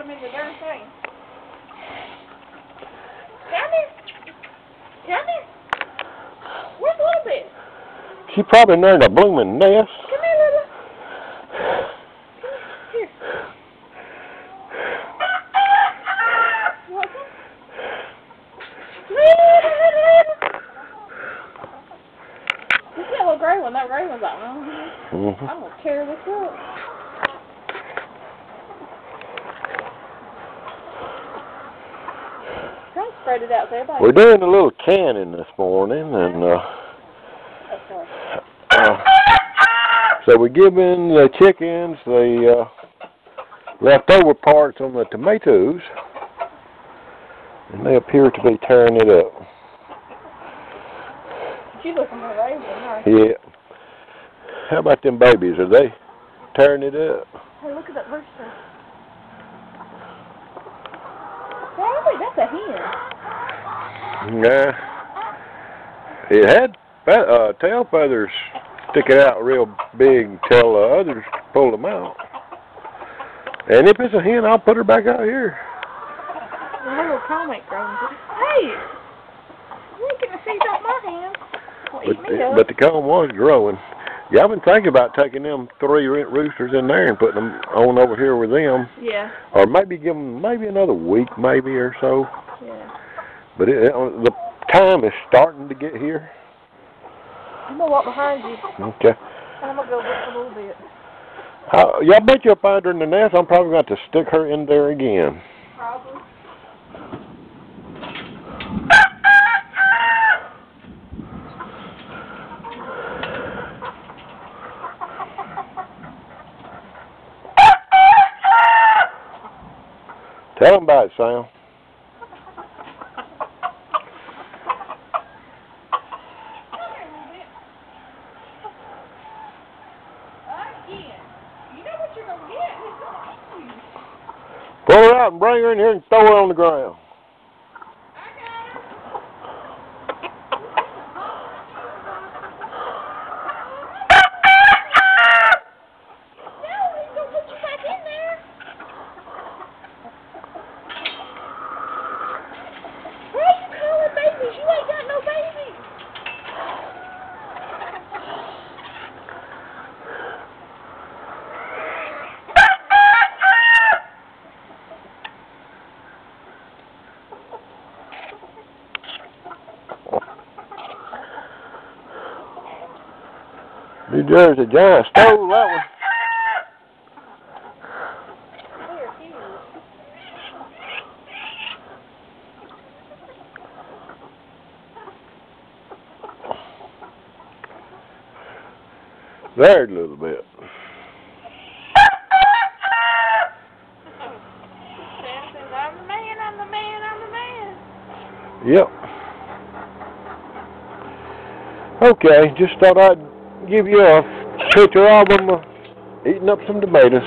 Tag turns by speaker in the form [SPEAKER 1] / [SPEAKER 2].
[SPEAKER 1] them in the darn thing. Down there. Down there. Where's Little Bit?
[SPEAKER 2] She probably in a blooming nest.
[SPEAKER 1] Come here, Little. Here. You want some? You see that little gray one? That gray one's like,
[SPEAKER 2] Mm-hmm.
[SPEAKER 1] I'm going to tear this up. Try to spread it out there, buddy.
[SPEAKER 2] We're doing a little canning this morning, and so we're giving the chickens the leftover parts on the tomatoes, and they appear to be tearing it up.
[SPEAKER 1] You looking for raisins, aren't
[SPEAKER 2] you? Yeah. How about them babies? Are they tearing it up?
[SPEAKER 1] Hey, look at that rooster. I think that's a hen.
[SPEAKER 2] Nah. It had tail feathers sticking out real big till others pulled them out. And if it's a hen, I'll put her back out here.
[SPEAKER 1] The little comb ain't growing. Hey! You ain't getting to feed off my hand.
[SPEAKER 2] But the comb was growing. Yeah, I've been thinking about taking them 3 roosters in there and putting them on over here with them.
[SPEAKER 1] Yeah.
[SPEAKER 2] Or maybe give them another week, maybe or so.
[SPEAKER 1] Yeah.
[SPEAKER 2] But the time is starting to get here.
[SPEAKER 1] I'm gonna walk behind you.
[SPEAKER 2] Okay.
[SPEAKER 1] And I'm gonna go just a little bit.
[SPEAKER 2] Y'all bet you'll find her in the nest. I'm probably going to have to stick her in there again.
[SPEAKER 1] Probably.
[SPEAKER 2] Tell them about it, Sam. Pull her out and bring her in here and throw her on the ground. New Jersey Giant stole that one. There a little bit.
[SPEAKER 1] I'm the man, I'm the man, I'm the man.
[SPEAKER 2] Yep. Okay, just thought I'd give you a picture of them eating up some tomatoes.